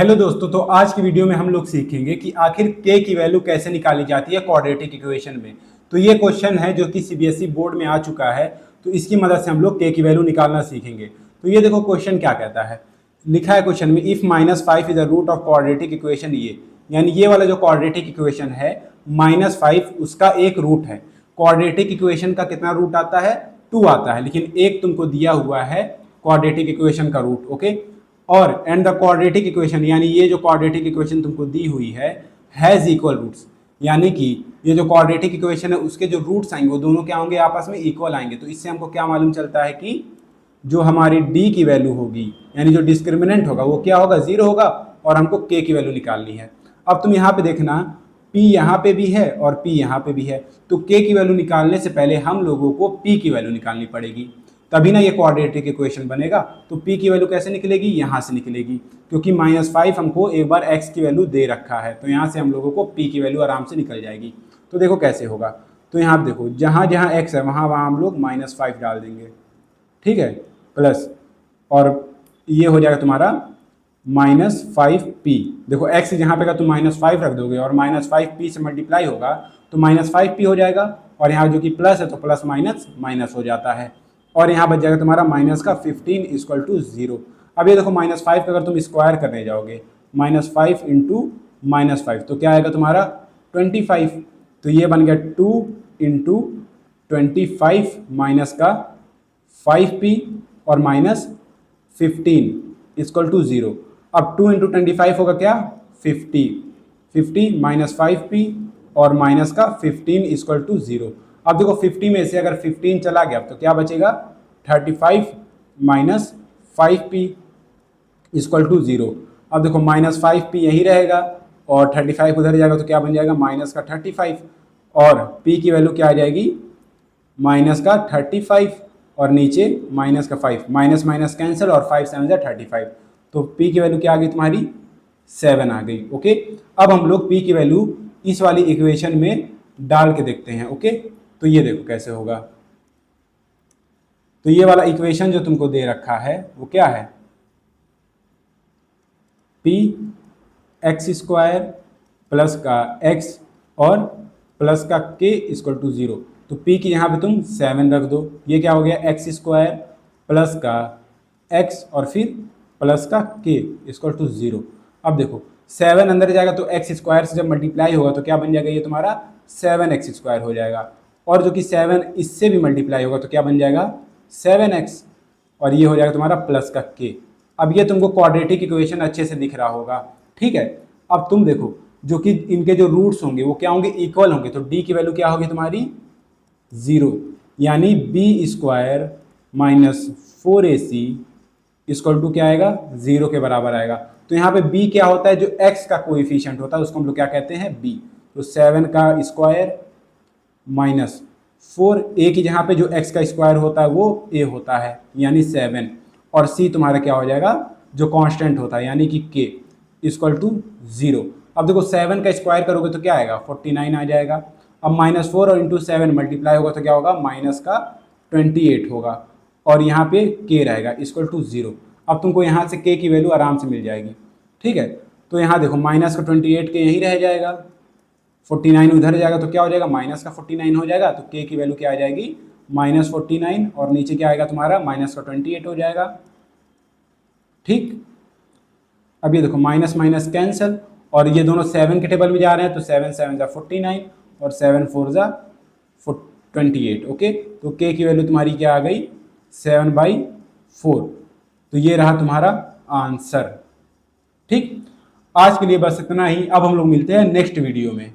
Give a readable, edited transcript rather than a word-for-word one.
Hello दोस्तों, तो आज की वीडियो में हम लोग सीखेंगे कि आखिर k की वैल्यू कैसे निकाली जाती है क्वाड्रेटिक इक्वेशन में। तो ये क्वेश्चन है जो कि सीबीएसई बोर्ड में आ चुका है, तो इसकी मदद से हम लोग k की वैल्यू निकालना सीखेंगे। तो ये देखो क्वेश्चन क्या कहता है, लिखा है क्वेश्चन में, if -5 is the root of quadratic equation ये, यानी ये वाला जो क्वाड्रेटिक इक्वेशन है -5 उसका एक रूट है। क्वाड्रेटिक इक्वेशन का कितना रूट आता है? 2 आता है, लेकिन एक तुमको दिया हुआ है क्वाड्रेटिक इक्वेशन का रूट। ओके, और एंड द क्वाड्रेटिक इक्वेशन, यानी ये जो क्वाड्रेटिक इक्वेशन तुमको दी हुई है हैज़ इक्वल रूट्स, यानी कि ये जो क्वाड्रेटिक इक्वेशन है उसके जो रूट्स आएंगे वो दोनों क्या होंगे? आपस में इक्वल आएंगे। तो इससे हमको क्या मालूम चलता है कि जो हमारी डी की वैल्यू होगी, यानी जो डिस्क्रिमिनेंट होगा वो क्या होगा? 0 होगा, और हमको के की वैल्यू निकालनी है। अब तुम यहाँ पे देखना, पी यहाँ पे भी है और पी यहाँ पे भी है, तो के की वैल्यू निकालने से पहले हम लोगों को पी की वैल्यू निकालनी पड़ेगी, तभी ना ये क्वाड्रेटिक इक्वेशन बनेगा। तो p की वैल्यू कैसे निकलेगी? यहाँ से निकलेगी, क्योंकि -5 हमको एक बार x की वैल्यू दे रखा है, तो यहाँ से हम लोगों को p की वैल्यू आराम से निकल जाएगी। तो देखो कैसे होगा, तो यहाँ आप देखो, जहाँ जहाँ x है वहाँ वहाँ हम लोग -5 डाल देंगे, ठीक है, प्लस, और ये हो जाएगा तुम्हारा -5p। देखो x जहाँ पे का तुम -5 रख दोगे और -5p से मल्टीप्लाई होगा तो -5p हो जाएगा, और यहाँ जो कि प्लस है तो प्लस माइनस माइनस हो जाता है, और यहाँ बच जाएगा तुम्हारा माइनस का 15 = 0। अब ये देखो -5 का अगर तुम स्क्वायर करने जाओगे, -5 × -5 तो क्या आएगा तुम्हारा? 25। तो ये बन गया 2 × 25 माइनस का 5p और -15 = 0। अब 2 × 25 होगा क्या? 50 -5p और माइनस का 15 = 0। अब देखो 50 में से अगर 15 चला गया तो क्या बचेगा? 35 - 5p = 0। अब देखो -5p यही रहेगा और 35 उधर जाएगा तो क्या बन जाएगा? माइनस का 35, और p की वैल्यू क्या आ जाएगी? माइनस का 35 और नीचे माइनस का 5, माइनस माइनस कैंसिल और 5 7 = 35, तो p की वैल्यू क्या आ गई तुम्हारी? 7 आ गई। ओके, अब हम लोग p की वैल्यू इस वाली इक्वेशन में डाल के देखते हैं। ओके, तो ये देखो कैसे होगा। तो ये वाला इक्वेशन जो तुमको दे रखा है वो क्या है? p(x² प्लस का x और प्लस का k = 0। तो p की यहाँ पे तुम 7 रख दो, ये क्या हो गया? x² प्लस का x और फिर प्लस का k = 0। अब देखो 7 अंदर जाएगा तो x² से जब मल्टीप्लाई होगा तो क्या बन जाएगा? ये तुम्हारा 7x² हो जाएगा, और जो कि 7 इससे भी मल्टीप्लाई होगा तो क्या बन जाएगा? 7x, और ये हो जाएगा तुम्हारा प्लस का k। अब ये तुमको क्वाड्रेटिक इक्वेशन अच्छे से दिख रहा होगा, ठीक है। अब तुम देखो, जो कि इनके जो रूट्स होंगे वो क्या होंगे? इक्वल होंगे, तो d की वैल्यू क्या होगी तुम्हारी? 0, यानी b² - 4ac = क्या आएगा? 0 के बराबर आएगा। तो यहाँ पे b क्या होता है? जो x का कोएफिशिएंट होता है उसको हम लोग क्या कहते हैं? b। तो 7 का स्क्वायर माइनस 4, a की जहाँ पे जो x का स्क्वायर होता है वो a होता है, यानी 7, और c तुम्हारा क्या हो जाएगा? जो कांस्टेंट होता है, यानी कि k = 0। अब देखो 7 का स्क्वायर करोगे तो क्या आएगा? 49 आ जाएगा। अब -4 और इंटू 7 मल्टीप्लाई होगा तो क्या होगा? माइनस का 28 होगा, और यहाँ पे k रहेगा = 0। अब तुमको यहाँ से k की वैल्यू आराम से मिल जाएगी, ठीक है। तो यहाँ देखो माइनस का 28 के यहीं रह जाएगा, 49 उधर जाएगा तो क्या हो जाएगा? माइनस का 49 हो जाएगा, तो k की वैल्यू क्या आ जाएगी? -49, और नीचे क्या आएगा तुम्हारा? माइनस का 28 हो जाएगा, ठीक। अब ये देखो माइनस माइनस कैंसिल, और ये दोनों 7 के टेबल में जा रहे हैं, तो 7 7 = 49 और 7 4 = 28। ओके, तो k की वैल्यू तुम्हारी क्या आ गई? 7/4। तो ये रहा तुम्हारा आंसर, ठीक। आज के लिए बस इतना ही, अब हम लोग मिलते हैं नेक्स्ट वीडियो में।